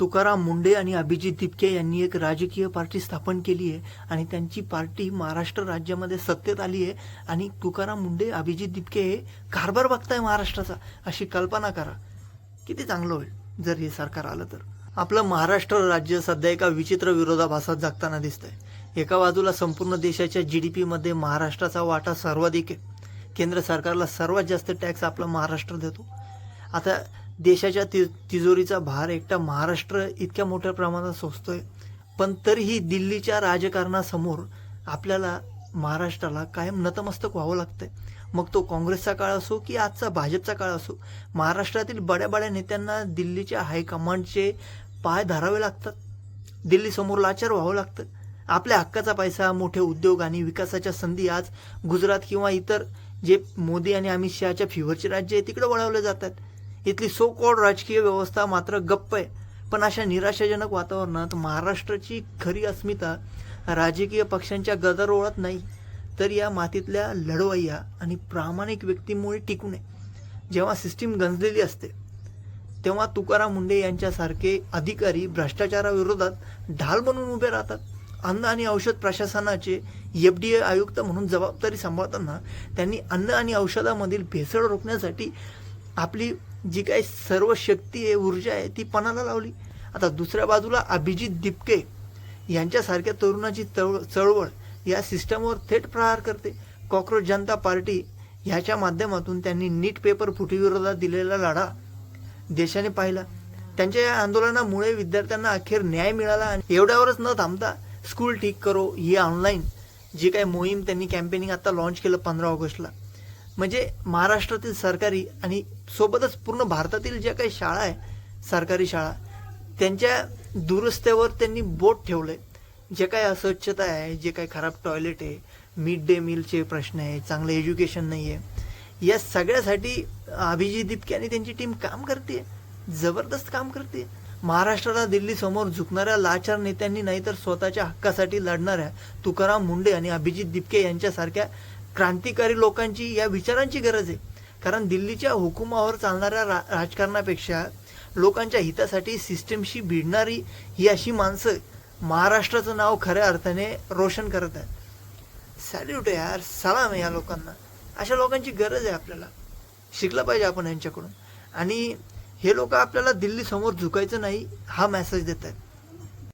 तुकाराम मुंडे आणि अभिजित दिपके यांनी एक राजकीय पार्टी स्थापन केली आहे आणि त्यांची पार्टी महाराष्ट्र राज्यामध्ये सत्तेत आली आहे आणि तुकाराम मुंडे अभिजित दिपके हे कारभार बघताय महाराष्ट्राचा. अशी कल्पना करा, किती चांगलं होईल जर हे सरकार आलं तर. आपलं महाराष्ट्र राज्य सध्या एका विचित्र विरोधाभासात जगताना दिसतंय. एका बाजूला संपूर्ण देशाच्या GDP मध्ये महाराष्ट्राचा वाटा सर्वाधिक आहे. केंद्र सरकारला सर्वात जास्त टॅक्स आपला महाराष्ट्र देतो. आता देशाच्या तिजोरीचा भार एकटा महाराष्ट्र इतक्या मोठ्या प्रमाणात सोसतोय, पण तरीही दिल्लीच्या राजकारणासमोर आपल्याला महाराष्ट्राला कायम नतमस्तक व्हावं लागतंय. मग तो काँग्रेसचा काळ असो की आजचा भाजपचा काळ असो, महाराष्ट्रातील बड्या बड्या नेत्यांना दिल्लीच्या हायकमांडचे पाय धरावे लागतात. दिल्लीसमोर लाचार व्हावं लागतं. आपल्या हक्काचा पैसा, मोठे उद्योग आणि विकासाच्या संधी आज गुजरात किंवा इतर जे मोदी आणि अमित शहाच्या फिवरचे राज्य आहे तिकडे वळवले जातात. इथली सो कॉल्ड राजकीय व्यवस्था मात्र गप्प आहे. पण अशा निराशाजनक वातावरणात महाराष्ट्राची खरी अस्मिता राजकीय पक्षांच्या गदारोळात नाही, तर या मातीतल्या लढवय्या आणि प्रामाणिक व्यक्तींमुळे टिकून आहे. जेव्हा सिस्टीम गंजलेली असते तेव्हा तुकाराम मुंडे यांच्यासारखे अधिकारी भ्रष्टाचाराविरोधात ढाल बनून उभे राहतात. अन्न आणि औषध प्रशासनाचे FDA आयुक्त म्हणून जबाबदारी सांभाळताना त्यांनी अन्न आणि औषधामधील भेसळ रोखण्यासाठी आपली जी काही सर्व शक्ती आहे, ऊर्जा आहे ती पणाला लावली. आता दुसऱ्या बाजूला अभिजित दिपके यांच्यासारख्या तरुणाची चळवळ या सिस्टमवर थेट प्रहार करते. कॉक्रोच जनता पार्टी ह्याच्या माध्यमातून त्यांनी नीट पेपर फुटीविरोधात दिलेला लढा देशाने पाहिला. त्यांच्या या आंदोलनामुळे विद्यार्थ्यांना अखेर न्याय मिळाला. आणि एवढ्यावरच न थांबता स्कूल ठीक करो ही ऑनलाईन जी काही मोहीम त्यांनी कॅम्पेनिंग आता लॉन्च केलं 15 ऑगस्टला, म्हणजे महाराष्ट्रातील सरकारी आणि सोबतच पूर्ण भारतातील ज्या काही शाळा आहे, सरकारी शाळा, त्यांच्या दुरुस्त्यावर त्यांनी बोट ठेवलंय. जे काही अस्वच्छता आहे, जे काही खराब टॉयलेट आहे, मिड डे मीलचे प्रश्न आहे, चांगलं एज्युकेशन नाही आहे, या सगळ्यासाठी अभिजित दिपके आणि त्यांची टीम काम करते, जबरदस्त काम करते. महाराष्ट्राला दिल्लीसमोर झुकणाऱ्या लाचार नेत्यांनी नाही तर स्वतःच्या हक्कासाठी लढणाऱ्या तुकाराम मुंडे आणि अभिजित दिपके यांच्यासारख्या क्रांतिकारी लोकांची या विचारांची गरज आहे. कारण दिल्लीच्या हुकुमावर चालणाऱ्या राजकारणापेक्षा लोकांच्या हितासाठी सिस्टमशी भिडणारी ही अशी माणसं महाराष्ट्राचं नाव खऱ्या अर्थाने रोशन करत आहेत. सॅल्यूट आहे यार, सलाम आहे या लोकांना. अशा लोकांची गरज आहे. आपल्याला शिकलं पाहिजे आपण यांच्याकडून. आणि हे लोक आपल्याला दिल्ली समोर झुकायचं नाही हा मेसेज देत आहेत.